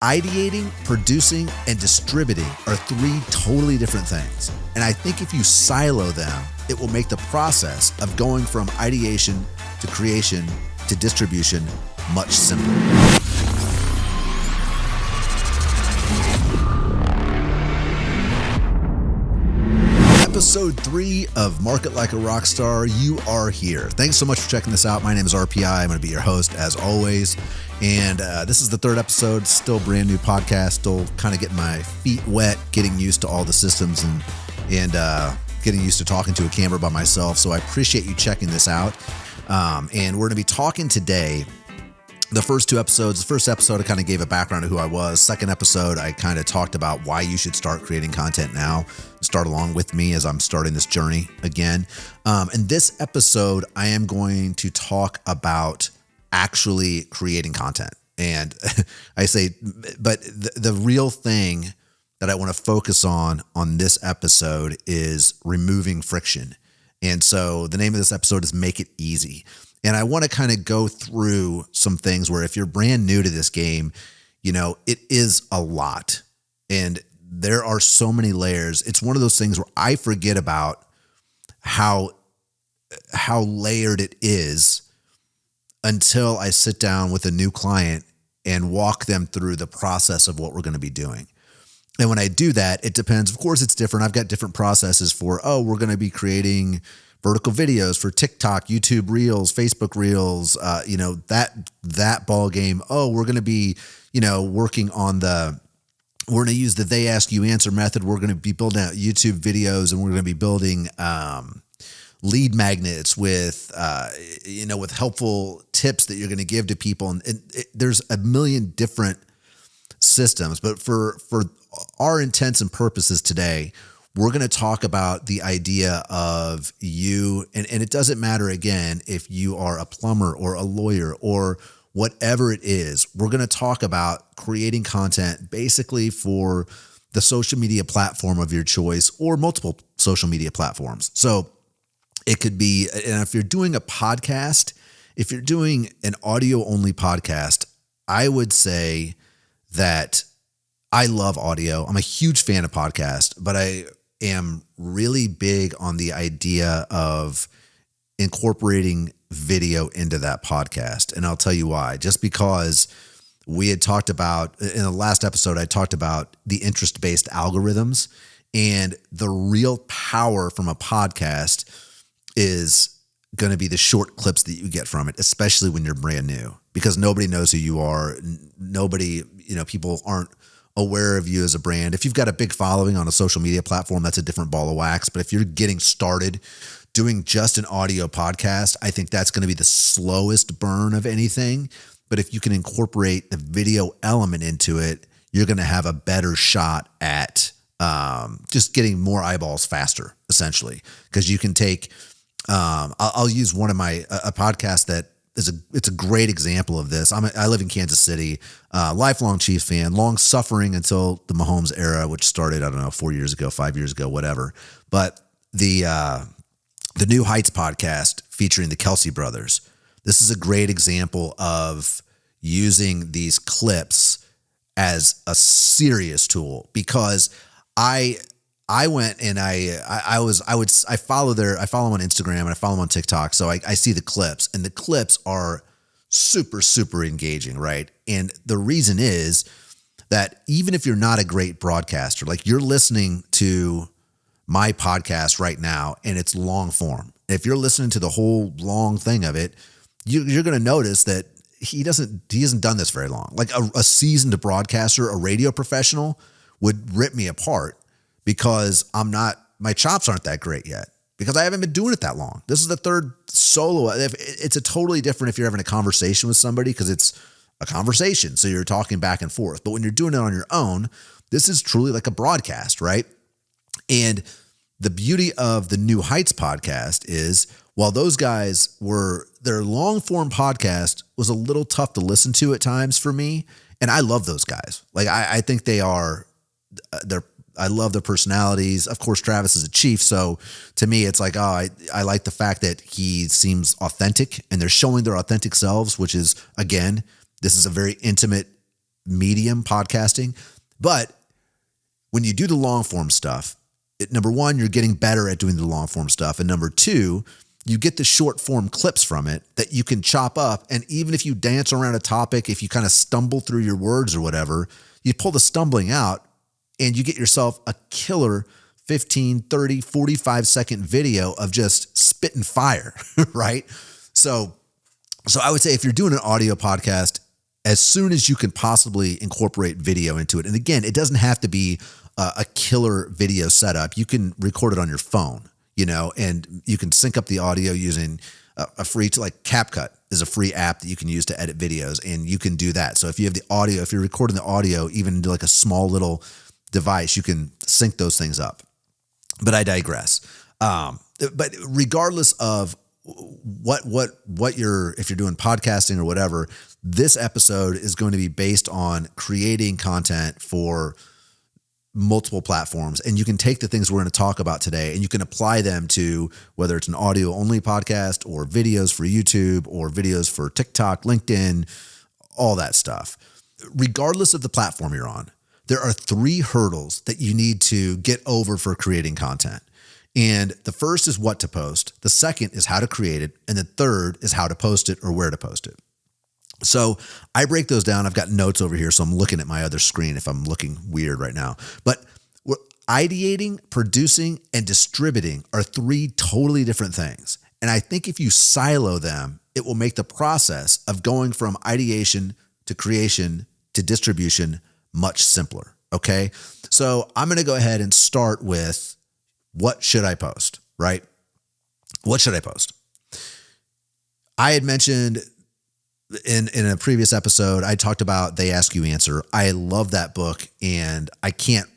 Ideating, producing, and distributing are three totally different things. And I think if you silo them, it will make the process of going from ideation to creation to distribution much simpler. Episode 3 of Market Like a Rockstar, you are here. Thanks so much for checking this out. My name is RPI. I'm going to be your host as always. And this is the third episode, still brand new podcast, still kind of getting my feet wet, getting used to all the systems and getting used to talking to a camera by myself. So I appreciate you checking this out. And we're going to be talking today. The first two episodes, the first episode, I kind of gave a background of who I was. Second episode, I kind of talked about why you should start creating content now. Start along with me as I'm starting this journey again. In this episode, I am going to talk about actually creating content. And I say, but the real thing that I want to focus on this episode is removing friction. And so the name of this episode is Make It Easy. And I want to kind of go through some things where if you're brand new to this game, you know, it is a lot and there are so many layers. It's one of those things where I forget about how layered it is until I sit down with a new client and walk them through the process of what we're going to be doing. And when I do that, it depends. Of course, it's different. I've got different processes for, we're going to be creating vertical videos for TikTok, YouTube Reels, Facebook Reels, that ball game. We're going to be, working on we're going to use the they ask you answer method. We're going to be building out YouTube videos and we're going to be building lead magnets with helpful tips that you're going to give to people. And there's a million different systems, but for our intents and purposes today, we're going to talk about the idea of you, and it doesn't matter, again, if you are a plumber or a lawyer or whatever it is. We're going to talk about creating content basically for the social media platform of your choice or multiple social media platforms. So it could be, and if you're doing a podcast, if you're doing an audio-only podcast, I would say that I love audio. I'm a huge fan of podcasts, but I am really big on the idea of incorporating video into that podcast. And I'll tell you why. Just because we had talked about, in the last episode, I talked about the interest-based algorithms, and the real power from a podcast is going to be the short clips that you get from it, especially when you're brand new, because nobody knows who you are. Nobody, people aren't aware of you as a brand. If you've got a big following on a social media platform, that's a different ball of wax. But if you're getting started doing just an audio podcast, I think that's going to be the slowest burn of anything. But if you can incorporate the video element into it, you're going to have a better shot at just getting more eyeballs faster, essentially. Because you can take, I'll use one of a podcast that it's a great example of this. I live in Kansas City, lifelong Chiefs fan, long suffering until the Mahomes era, which started, 4 years ago, 5 years ago, whatever. But the New Heights podcast featuring the Kelsey brothers, this is a great example of using these clips as a serious tool, because I went and I follow them on Instagram and I follow them on TikTok. So I see the clips, and the clips are super, super engaging, right? And the reason is that even if you're not a great broadcaster, like you're listening to my podcast right now and it's long form. If you're listening to the whole long thing of it, you're going to notice that he hasn't done this very long. Like a seasoned broadcaster, a radio professional would rip me apart, because my chops aren't that great yet, because I haven't been doing it that long. This is the third solo. It's a totally different if you're having a conversation with somebody, because it's a conversation. So you're talking back and forth. But when you're doing it on your own, this is truly like a broadcast, right? And the beauty of the New Heights podcast is, while those guys their long form podcast was a little tough to listen to at times for me. And I love those guys. Like I think I love their personalities. Of course, Travis is a Chief. So to me, it's like, I like the fact that he seems authentic and they're showing their authentic selves, which is, again, this is a very intimate medium, podcasting. But when you do the long form stuff, number one, you're getting better at doing the long form stuff. And number two, you get the short form clips from it that you can chop up. And even if you dance around a topic, if you kind of stumble through your words or whatever, you pull the stumbling out and you get yourself a killer 15, 30, 45-second video of just spitting fire, right? So I would say if you're doing an audio podcast, as soon as you can possibly incorporate video into it. And again, it doesn't have to be a killer video setup. You can record it on your phone, and you can sync up the audio using a free, like CapCut is a free app that you can use to edit videos, and you can do that. So if you have the audio, if you're recording the audio, even into like a small little device, you can sync those things up. But I digress. But regardless of what if you're doing podcasting or whatever, this episode is going to be based on creating content for multiple platforms. And you can take the things we're going to talk about today and you can apply them to whether it's an audio only podcast or videos for YouTube or videos for TikTok, LinkedIn, all that stuff. Regardless of the platform you're on, there are 3 hurdles that you need to get over for creating content. And the first is what to post. The second is how to create it. And the third is how to post it or where to post it. So I break those down. I've got notes over here, so I'm looking at my other screen if I'm looking weird right now. But ideating, producing, and distributing are 3 totally different things. And I think if you silo them, it will make the process of going from ideation to creation to distribution much simpler, okay? So I'm going to go ahead and start with what should I post, right? What should I post? I had mentioned in a previous episode, I talked about They Ask You Answer. I love that book, and I can't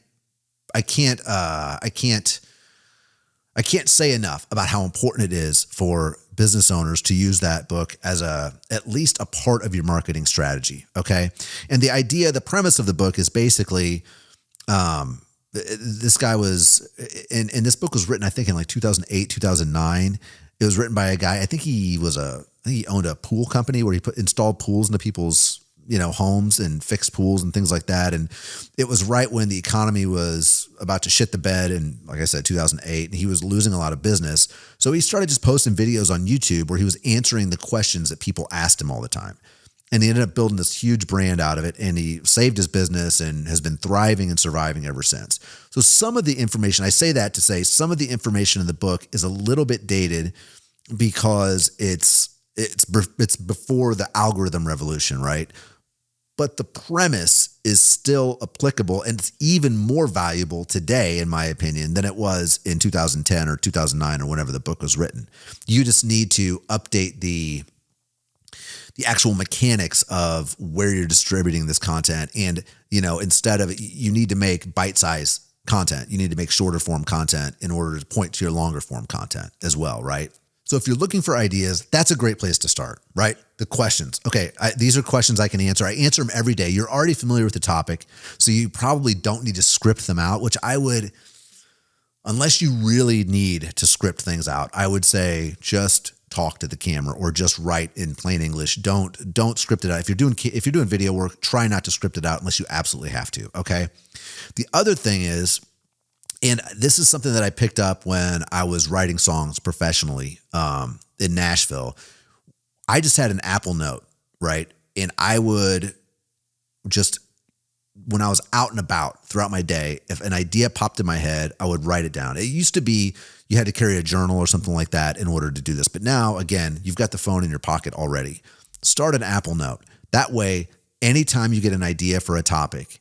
say enough about how important it is for business owners to use that book as at least a part of your marketing strategy. Okay. And the premise of the book is basically, this guy was, and this book was written, I think in like 2008, 2009. It was written by a guy. I think he owned a pool company where he installed pools into people's, homes and fixed pools and things like that. And it was right when the economy was about to shit the bed. And like I said, 2008, and he was losing a lot of business. So he started just posting videos on YouTube where he was answering the questions that people asked him all the time. And he ended up building this huge brand out of it, and he saved his business and has been thriving and surviving ever since. So some of the information, I say that to say some of the information in the book is a little bit dated because it's before the algorithm revolution, right? But the premise is still applicable, and it's even more valuable today, in my opinion, than it was in 2010 or 2009 or whenever the book was written. You just need to update the actual mechanics of where you're distributing this content. And, instead of, you need to make bite-sized content. You need to make shorter form content in order to point to your longer form content as well, right? So if you're looking for ideas, that's a great place to start, right? The questions. Okay, these are questions I can answer. I answer them every day. You're already familiar with the topic, so you probably don't need to script them out, which I would, unless you really need to script things out, I would say just talk to the camera or just write in plain English. Don't script it out. If you're doing video work, try not to script it out unless you absolutely have to, okay? The other thing is, and this is something that I picked up when I was writing songs professionally in Nashville. I just had an Apple Note, right? And I would just, when I was out and about throughout my day, if an idea popped in my head, I would write it down. It used to be you had to carry a journal or something like that in order to do this. But now, again, you've got the phone in your pocket already. Start an Apple Note. That way, anytime you get an idea for a topic,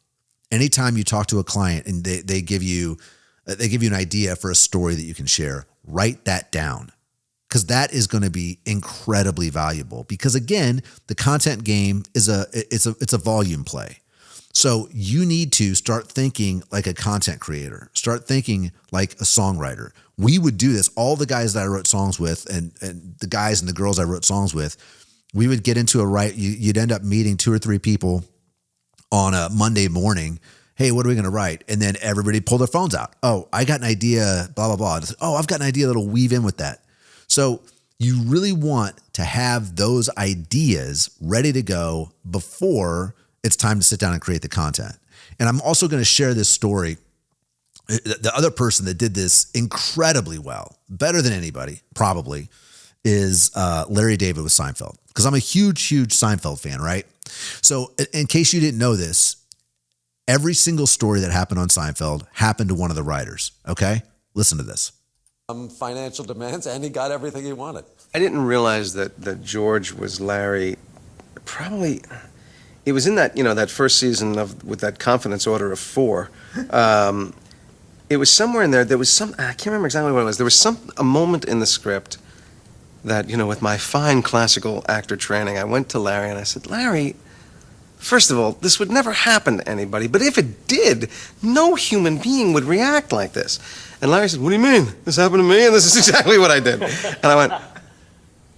anytime you talk to a client and they give you an idea for a story that you can share, write that down, because that is going to be incredibly valuable. Because again, the content game is it's a volume play. So you need to start thinking like a content creator, start thinking like a songwriter. We would do this. All the guys that I wrote songs with and the guys and the girls I wrote songs with, we would get into you'd end up meeting 2 or 3 people on a Monday morning. Hey, what are we going to write? And then everybody pull their phones out. Oh, I got an idea, blah, blah, blah. Like, oh, I've got an idea that'll weave in with that. So you really want to have those ideas ready to go before it's time to sit down and create the content. And I'm also going to share this story. The other person that did this incredibly well, better than anybody, probably, is Larry David with Seinfeld. Because I'm a huge Seinfeld fan, right? So in case you didn't know this, every single story that happened on Seinfeld happened to one of the writers, okay? Listen to this. Financial demands, and he got everything he wanted. I didn't realize that George was Larry. Probably, it was in that that first season with that confidence order of 4. It was somewhere in there. There was I can't remember exactly what it was. There was a moment in the script that with my fine classical actor training, I went to Larry and I said, Larry, first of all, this would never happen to anybody, but if it did, no human being would react like this. And Larry said, what do you mean? This happened to me, and this is exactly what I did. And I went,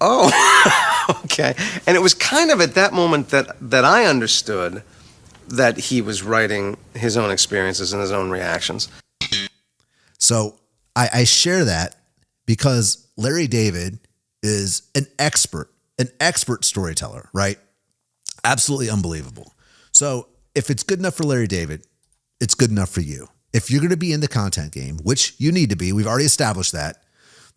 oh, okay. And it was kind of at that moment that I understood that he was writing his own experiences and his own reactions. So I share that because Larry David is an expert storyteller, right? Absolutely unbelievable. So if it's good enough for Larry David, it's good enough for you. If you're going to be in the content game, which you need to be, we've already established that,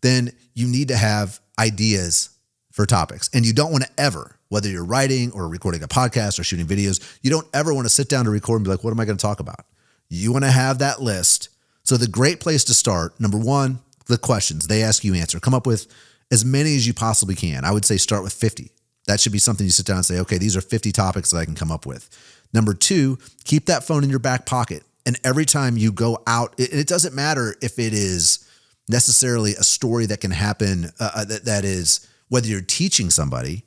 then you need to have ideas for topics. And you don't want to ever, whether you're writing or recording a podcast or shooting videos, you don't ever want to sit down to record and be like, what am I going to talk about? You want to have that list. So the great place to start, number one, the questions they ask you answer. Come up with as many as you possibly can. I would say start with 50. That should be something you sit down and say, okay, these are 50 topics that I can come up with. Number two, keep that phone in your back pocket. And every time you go out, it doesn't matter if it is necessarily a story that can happen, that is, whether you're teaching somebody,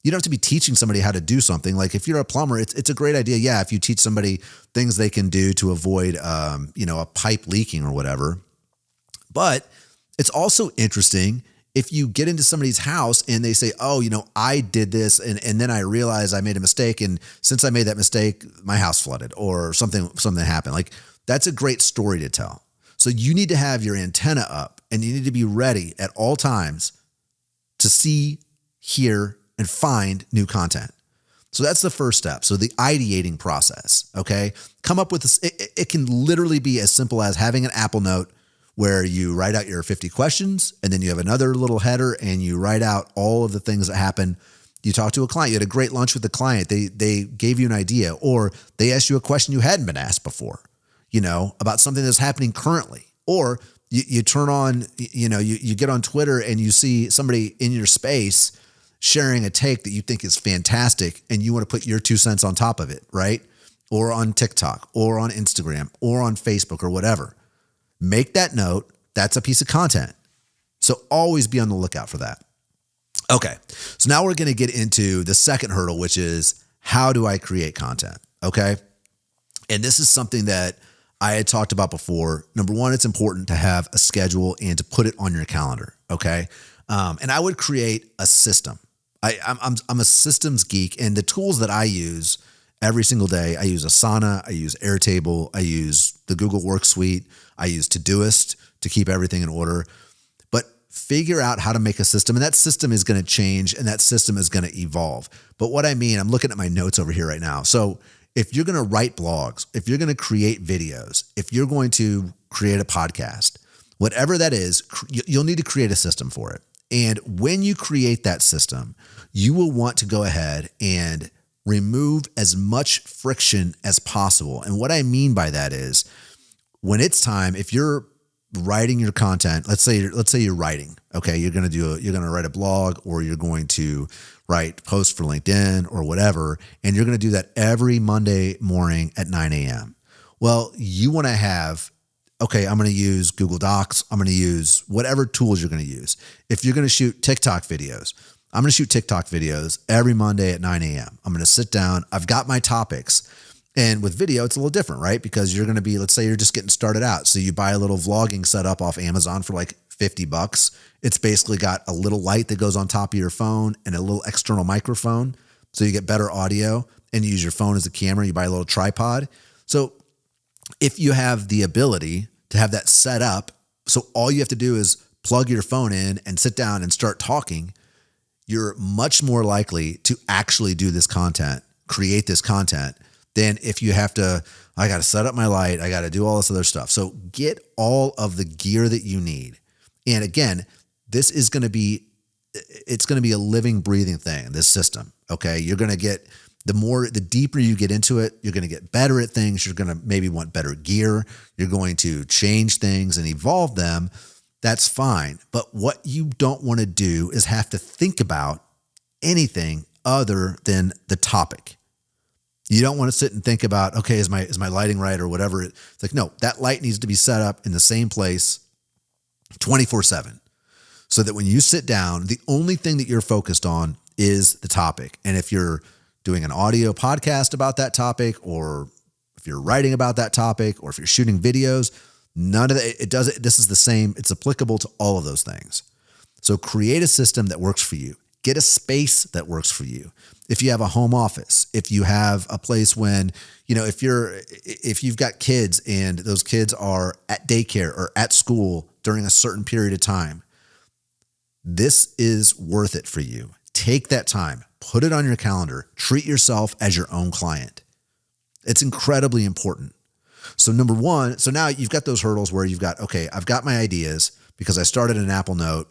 you don't have to be teaching somebody how to do something. Like if you're a plumber, it's a great idea. Yeah, if you teach somebody things they can do to avoid, a pipe leaking or whatever. But it's also interesting if you get into somebody's house and they say, oh, I did this and then I realized I made a mistake. And since I made that mistake, my house flooded or something happened. Like that's a great story to tell. So you need to have your antenna up and you need to be ready at all times to see, hear, and find new content. So that's the first step. So the ideating process, okay? Come up with this. It can literally be as simple as having an Apple Note where you write out your 50 questions and then you have another little header and you write out all of the things that happen. You talk to a client, you had a great lunch with the client. They gave you an idea or they asked you a question you hadn't been asked before, about something that's happening currently. Or you turn on, you get on Twitter and you see somebody in your space sharing a take that you think is fantastic and you want to put your 2 cents on top of it, right? Or on TikTok or on Instagram or on Facebook or whatever. Make that note. That's a piece of content. So always be on the lookout for that. Okay. So now we're going to get into the second hurdle, which is how do I create content? Okay. And this is something that I had talked about before. Number one, it's important to have a schedule and to put it on your calendar. Okay. And I would create a system. I'm a systems geek, and the tools that I use every single day, I use Asana, I use Airtable, I use the Google Work Suite, I use Todoist to keep everything in order. But figure out how to make a system, and that system is going to change and that system is going to evolve. But what I mean, I'm looking at my notes over here right now. So if you're going to write blogs, if you're going to create videos, if you're going to create a podcast, whatever that is, you'll need to create a system for it. And when you create that system, you will want to go ahead and remove as much friction as possible. And what I mean by that is when it's time, if you're writing your content, let's say you're writing, okay, you're going to write a blog or you're going to write posts for LinkedIn or whatever, and you're going to do that every Monday morning at 9 a.m. Well, you want to have, okay, I'm going to use Google Docs. I'm going to use whatever tools you're going to use. If you're going to shoot TikTok videos, I'm going to shoot TikTok videos every Monday at 9 a.m. I'm going to sit down. I've got my topics. And with video, it's a little different, right? Because you're going to be, let's say you're just getting started out. So you buy a little vlogging setup off Amazon for like $50. It's basically got a little light that goes on top of your phone and a little external microphone. So you get better audio and you use your phone as a camera. You buy a little tripod. So if you have the ability to have that set up, so all you have to do is plug your phone in and sit down and start talking, you're much more likely to actually do this content create this content than if you have to, I got to set up my light, I got to do all this other stuff. So get all of the gear that you need. And again, this is going to be, it's going to be a living, breathing thing, this system. Okay. You're going to get, the deeper you get into it, you're going to get better at things. You're going to maybe want better gear. You're going to change things and evolve them. That's fine. But what you don't want to do is have to think about anything other than the topic. You don't want to sit and think about, okay, is my lighting right or whatever. It's like, no, that light needs to be set up in the same place 24/7. So that when you sit down, the only thing that you're focused on is the topic. And if you're doing an audio podcast about that topic, or if you're writing about that topic, or if you're shooting videos, none of that, this is the same. It's applicable to all of those things. So create a system that works for you. Get a space that works for you. If you have a home office, if you have a place when, if you've got kids and those kids are at daycare or at school during a certain period of time, this is worth it for you. Take that time, put it on your calendar, treat yourself as your own client. It's incredibly important. So number one, so now you've got those hurdles where you've got, okay, I've got my ideas because I started an Apple Note.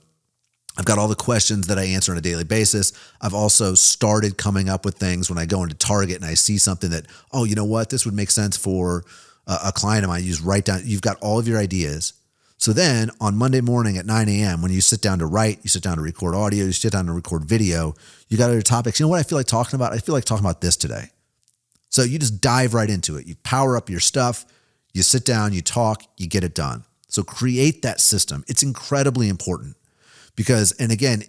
I've got all the questions that I answer on a daily basis. I've also started coming up with things when I go into Target and I see something that, oh, you know what, this would make sense for a client of mine. You just write down, you've got all of your ideas. So then on Monday morning at 9 a.m., when you sit down to write, you sit down to record audio, you sit down to record video, you got other topics. You know what I feel like talking about? I feel like talking about this today. So you just dive right into it. You power up your stuff, you sit down, you talk, you get it done. So create that system. It's incredibly important because, and again,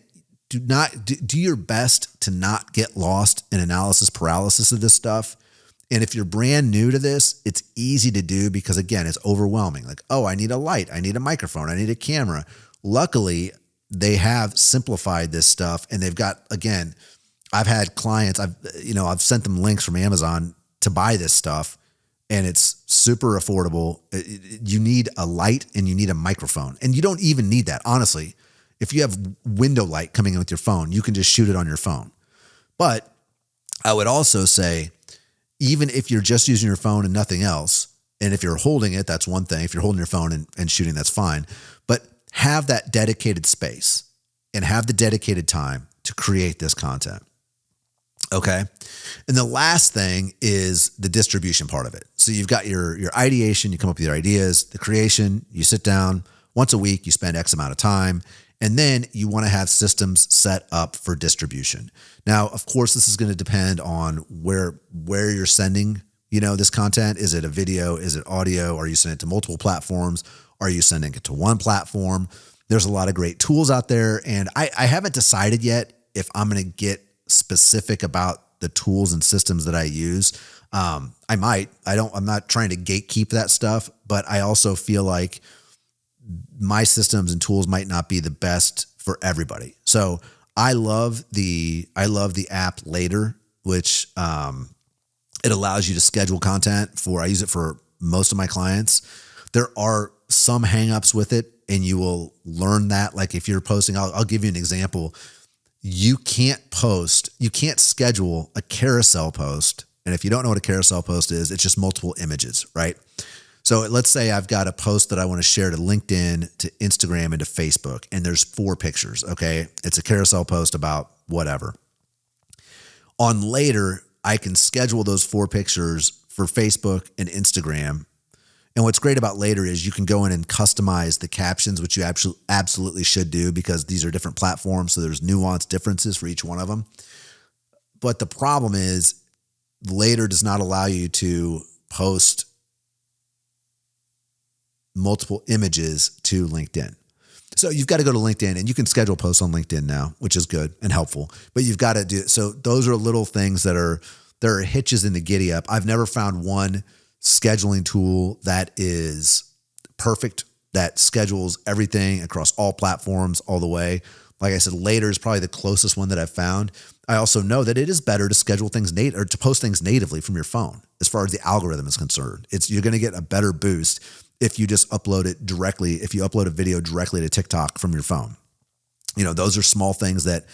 do your best to not get lost in analysis paralysis of this stuff. And if you're brand new to this, it's easy to do because, again, it's overwhelming. Like, oh, I need a light. I need a microphone. I need a camera. Luckily, they have simplified this stuff. And they've got, again, I've had clients, I've sent them links from Amazon to buy this stuff. And it's super affordable. You need a light and you need a microphone. And you don't even need that. Honestly, if you have window light coming in with your phone, you can just shoot it on your phone. But I would also say, even if you're just using your phone and nothing else, and if you're holding it, that's one thing. If you're holding your phone and shooting, that's fine. But have that dedicated space and have the dedicated time to create this content. Okay. And the last thing is the distribution part of it. So you've got your ideation, you come up with your ideas, the creation, you sit down once a week, you spend X amount of time, and then you want to have systems set up for distribution. Now, of course, this is going to depend on where you're sending, this content. Is it a video? Is it audio? Are you sending it to multiple platforms? Are you sending it to one platform? There's a lot of great tools out there. And I haven't decided yet if I'm going to get specific about the tools and systems that I use. I might. I'm not trying to gatekeep that stuff, but I also feel like my systems and tools might not be the best for everybody. So I love the app Later, which it allows you to schedule content I use it for most of my clients. There are some hangups with it, and you will learn that. Like if you're posting, I'll give you an example. You can't schedule a carousel post. And if you don't know what a carousel post is, it's just multiple images, right? So let's say I've got a post that I want to share to LinkedIn, to Instagram, and to Facebook, and there's 4 pictures, okay? It's a carousel post about whatever. On Later, I can schedule those 4 pictures for Facebook and Instagram. And what's great about Later is you can go in and customize the captions, which you absolutely should do because these are different platforms, so there's nuanced differences for each one of them. But the problem is Later does not allow you to post multiple images to LinkedIn. So you've got to go to LinkedIn, and you can schedule posts on LinkedIn now, which is good and helpful, but you've got to do it. So those are little things there are hitches in the giddy up. I've never found one scheduling tool that is perfect, that schedules everything across all platforms all the way. Like I said, Later is probably the closest one that I've found. I also know that it is better to schedule things or to post things natively from your phone as far as the algorithm is concerned. You're going to get a better boost if you just upload it directly, if you upload a video directly to TikTok from your phone. Those are small things that,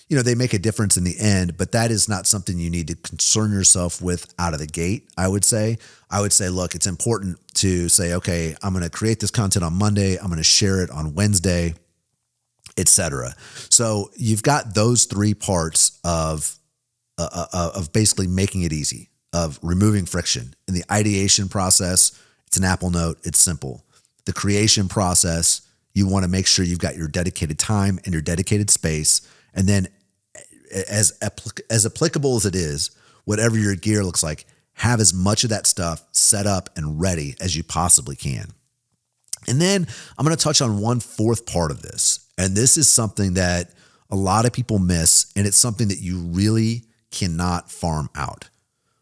they make a difference in the end, but that is not something you need to concern yourself with out of the gate. I would say, look, it's important to say, okay, I'm going to create this content on Monday. I'm going to share it on Wednesday, etc. So you've got those three parts of basically making it easy, of removing friction. In the ideation process, it's an Apple Note. It's simple. The creation process, you want to make sure you've got your dedicated time and your dedicated space. And then as applicable as it is, whatever your gear looks like, have as much of that stuff set up and ready as you possibly can. And then I'm going to touch on one fourth part of this. And this is something that a lot of people miss, and it's something that you really cannot farm out.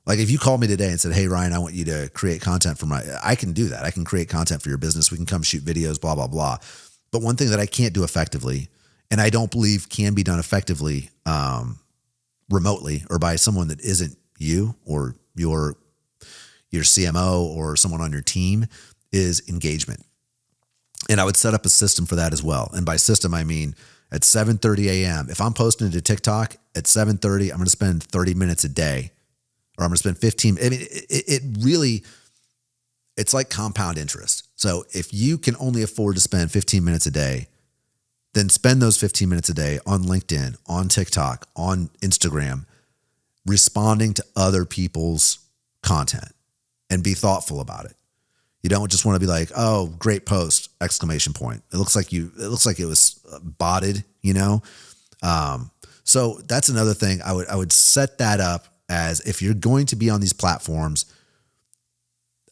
Like if you called me today and said, hey, Ryan, I want you to create content for I can do that. I can create content for your business. We can come shoot videos, blah, blah, blah. But one thing that I can't do effectively, and I don't believe can be done effectively remotely or by someone that isn't you or your CMO or someone on your team, is engagement. And I would set up a system for that as well. And by system, I mean at 7:30 a.m., if I'm posting to TikTok at 7:30, I'm going to spend 30 minutes a day, or I'm going to spend 15. I mean, it really, it's like compound interest. So if you can only afford to spend 15 minutes a day, then spend those 15 minutes a day on LinkedIn, on TikTok, on Instagram, responding to other people's content, and be thoughtful about it. You don't just want to be like, oh, great post, exclamation point. It looks like it was botted, So that's another thing. I would set that up as, if you're going to be on these platforms,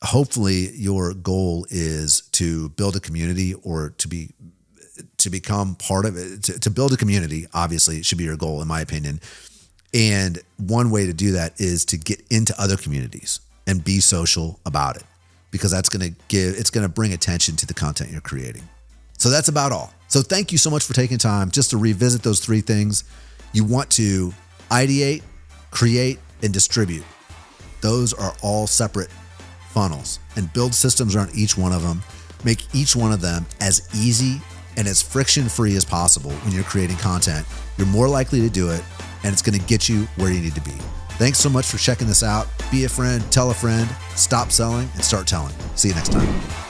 hopefully your goal is to build a community, or to become part of it, to build a community. Obviously, it should be your goal, in my opinion. And one way to do that is to get into other communities and be social about it, because it's going to bring attention to the content you're creating. So that's about all. So thank you so much for taking time just to revisit those three things. You want to ideate, create, and distribute. Those are all separate funnels, and build systems around each one of them. Make each one of them as easy and as friction-free as possible. When you're creating content, you're more likely to do it, and it's going to get you where you need to be. Thanks so much for checking this out. Be a friend, tell a friend, stop selling, and start telling. See you next time.